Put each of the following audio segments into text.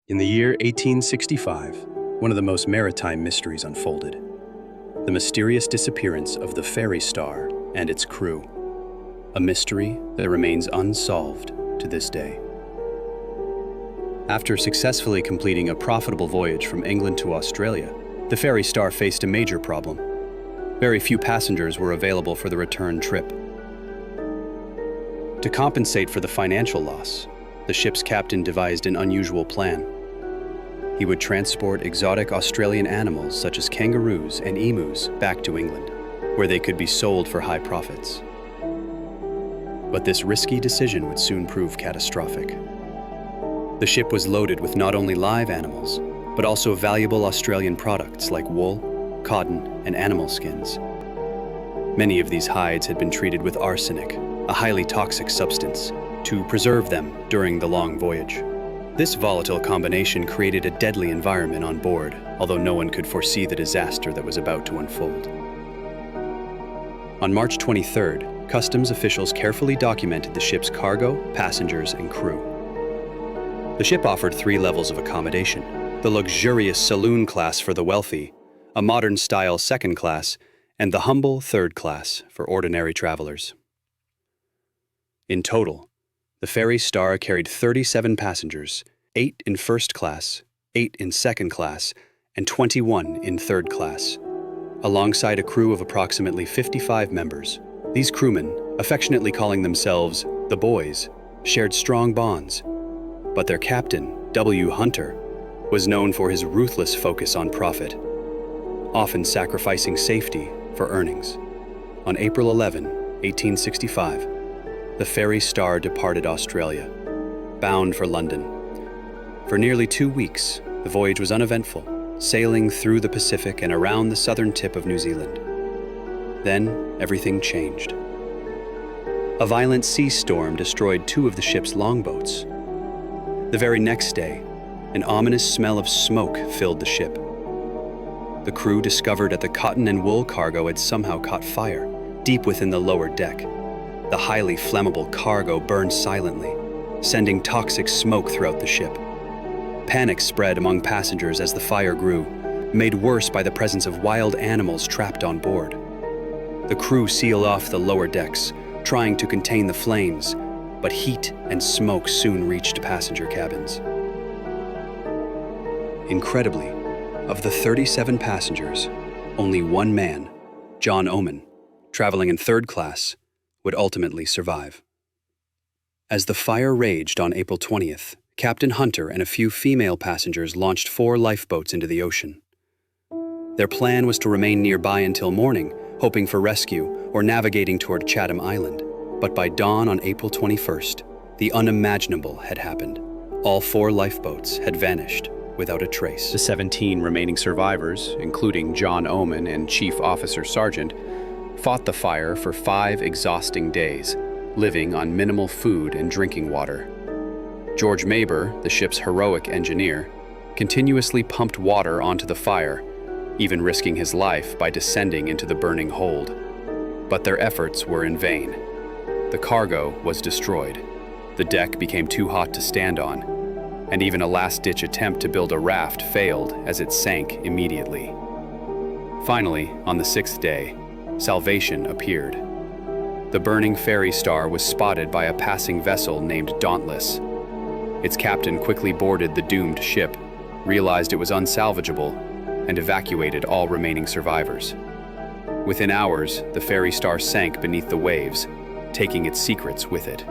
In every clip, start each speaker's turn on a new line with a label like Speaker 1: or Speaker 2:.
Speaker 1: In the year 1865, one of the most maritime mysteries unfolded: the mysterious disappearance of the Fairy Star and its crew, a mystery that remains unsolved to this day. After successfully completing a profitable voyage from England to Australia, the Fairy Star faced a major problem. Very few passengers were available for the return trip. To compensate for the financial loss, the ship's captain devised an unusual plan. He would transport exotic Australian animals such as kangaroos and emus back to England, where they could be sold for high profits. But this risky decision would soon prove catastrophic. The ship was loaded with not only live animals, but also valuable Australian products like wool, cotton, and animal skins. Many of these hides had been treated with arsenic, a highly toxic substance, to preserve them during the long voyage. This volatile combination created a deadly environment on board, although no one could foresee the disaster that was about to unfold. On March 23rd, customs officials carefully documented the ship's cargo, passengers, and crew. The ship offered 3 levels of accommodation: the luxurious saloon class for the wealthy, a modern-style second class, and the humble third class for ordinary travelers. In total, the Fairy Star carried 37 passengers, 8 in first class, 8 in second class, and 21 in third class, alongside a crew of approximately 55 members. These crewmen, affectionately calling themselves the Boys, shared strong bonds, but their captain, W. Hunter, was known for his ruthless focus on profit, often sacrificing safety for earnings. On April 11, 1865, the Fairy Star departed Australia, bound for London. For nearly 2 weeks, the voyage was uneventful, sailing through the Pacific and around the southern tip of New Zealand. Then, everything changed. A violent sea storm destroyed 2 of the ship's longboats. The very next day, an ominous smell of smoke filled the ship. The crew discovered that the cotton and wool cargo had somehow caught fire, deep within the lower deck. The highly flammable cargo burned silently, sending toxic smoke throughout the ship. Panic spread among passengers as the fire grew, made worse by the presence of wild animals trapped on board. The crew sealed off the lower decks, trying to contain the flames, but heat and smoke soon reached passenger cabins. Incredibly, of the 37 passengers, only one man, John Oman, traveling in third class, would ultimately survive. As the fire raged on April 20th, Captain Hunter and a few female passengers launched 4 lifeboats into the ocean. Their plan was to remain nearby until morning, hoping for rescue or navigating toward Chatham Island. But by dawn on April 21st, the unimaginable had happened. All 4 lifeboats had vanished without a trace. The 17 remaining survivors, including John Oman and Chief Officer Sergeant, fought the fire for 5 exhausting days, living on minimal food and drinking water. George Maber, the ship's heroic engineer, continuously pumped water onto the fire, even risking his life by descending into the burning hold. But their efforts were in vain. The cargo was destroyed. The deck became too hot to stand on, and even a last-ditch attempt to build a raft failed as it sank immediately. Finally, on the 6th day, salvation appeared. The burning Fairy Star was spotted by a passing vessel named Dauntless. Its captain quickly boarded the doomed ship, realized it was unsalvageable, and evacuated all remaining survivors. Within hours, the Fairy Star sank beneath the waves, taking its secrets with it.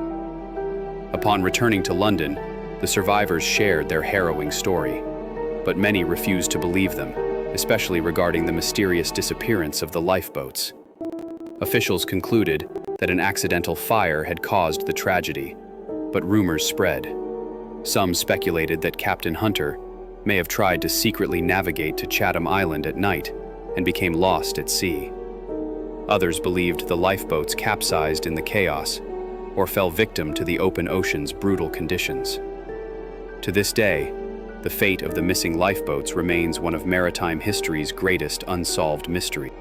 Speaker 1: Upon returning to London, the survivors shared their harrowing story, but many refused to believe them, especially regarding the mysterious disappearance of the lifeboats. Officials concluded that an accidental fire had caused the tragedy, but rumors spread. Some speculated that Captain Hunter may have tried to secretly navigate to Chatham Island at night and became lost at sea. Others believed the lifeboats capsized in the chaos or fell victim to the open ocean's brutal conditions. To this day, the fate of the missing lifeboats remains one of maritime history's greatest unsolved mysteries.